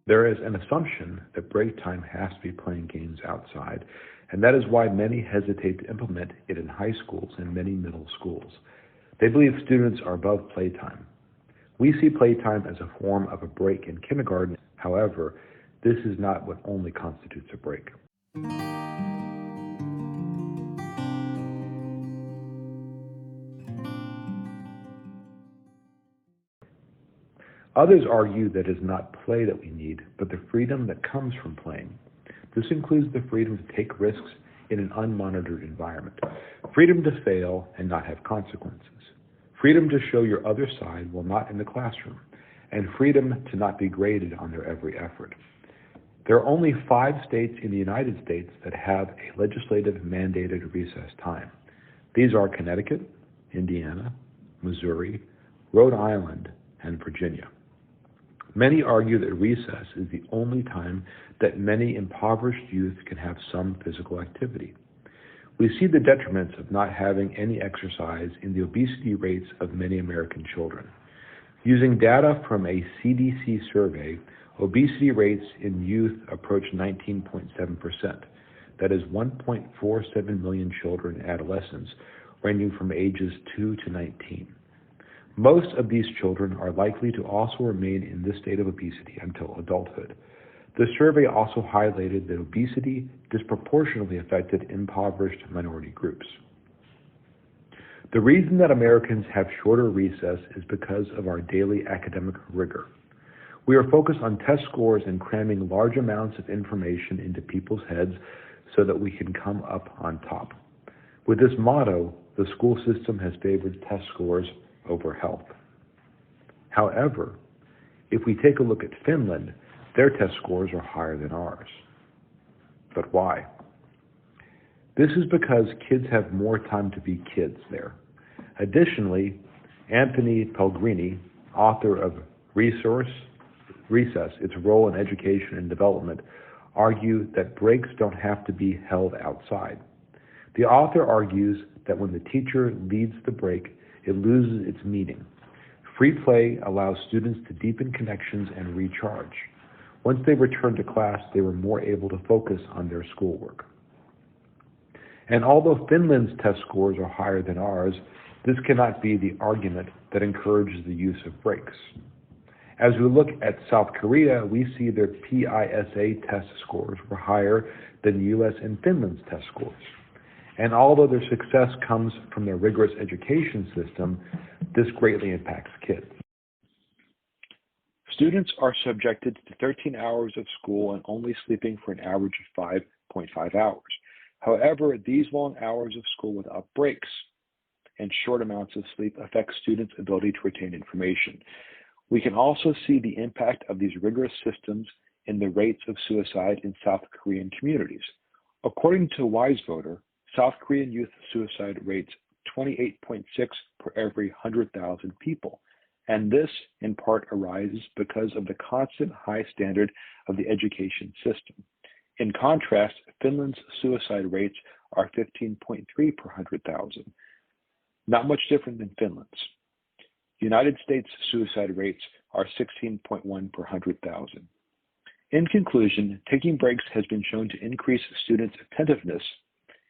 There is an assumption that break time has to be playing games outside, and that is why many hesitate to implement it in high schools and many middle schools. They believe students are above playtime. We see playtime as a form of a break in kindergarten. However, this is not what only constitutes a break. Others argue that it is not play that we need, but the freedom that comes from playing. This includes the freedom to take risks in an unmonitored environment, freedom to fail and not have consequences, freedom to show your other side while not in the classroom, and freedom to not be graded on their every effort. There are only 5 states in the United States that have a legislative mandated recess time. These are Connecticut, Indiana, Missouri, Rhode Island, and Virginia. Many argue that recess is the only time that many impoverished youth can have some physical activity. We see the detriments of not having any exercise in the obesity rates of many American children. Using data from a CDC survey, obesity rates in youth approach 19.7%. That is 1.47 million children and adolescents ranging from ages 2 to 19. Most of these children are likely to also remain in this state of obesity until adulthood. The survey also highlighted that obesity disproportionately affected impoverished minority groups. The reason that Americans have shorter recess is because of our daily academic rigor. We are focused on test scores and cramming large amounts of information into people's heads so that we can come up on top. With this motto, the school system has favored test scores over health. However, if we take a look at Finland, their test scores are higher than ours. But why? This is because kids have more time to be kids there. Additionally, Anthony Pellegrini, author of Recess, Its Role in Education and Development, argue that breaks don't have to be held outside. The author argues that when the teacher leads the break, it loses its meaning. Free play allows students to deepen connections and recharge. Once they returned to class, they were more able to focus on their schoolwork. And although Finland's test scores are higher than ours, this cannot be the argument that encourages the use of breaks. As we look at South Korea, we see their PISA test scores were higher than US and Finland's test scores. And although their success comes from their rigorous education system, this greatly impacts kids. Students are subjected to 13 hours of school and only sleeping for an average of 5.5 hours. However, these long hours of school without breaks and short amounts of sleep affect students' ability to retain information. We can also see the impact of these rigorous systems in the rates of suicide in South Korean communities. According to WiseVoter, South Korean youth suicide rates 28.6 per every 100,000 people, and this in part arises because of the constant high standard of the education system. In contrast, Finland's suicide rates are 15.3 per 100,000, not much different than Finland's. United States suicide rates are 16.1 per 100,000. In conclusion, taking breaks has been shown to increase students' attentiveness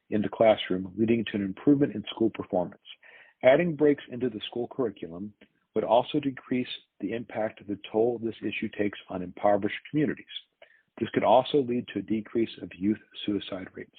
in the classroom, leading to an improvement in school performance. Adding breaks into the school curriculum would also decrease the impact of the toll this issue takes on impoverished communities. This could also lead to a decrease of youth suicide rates.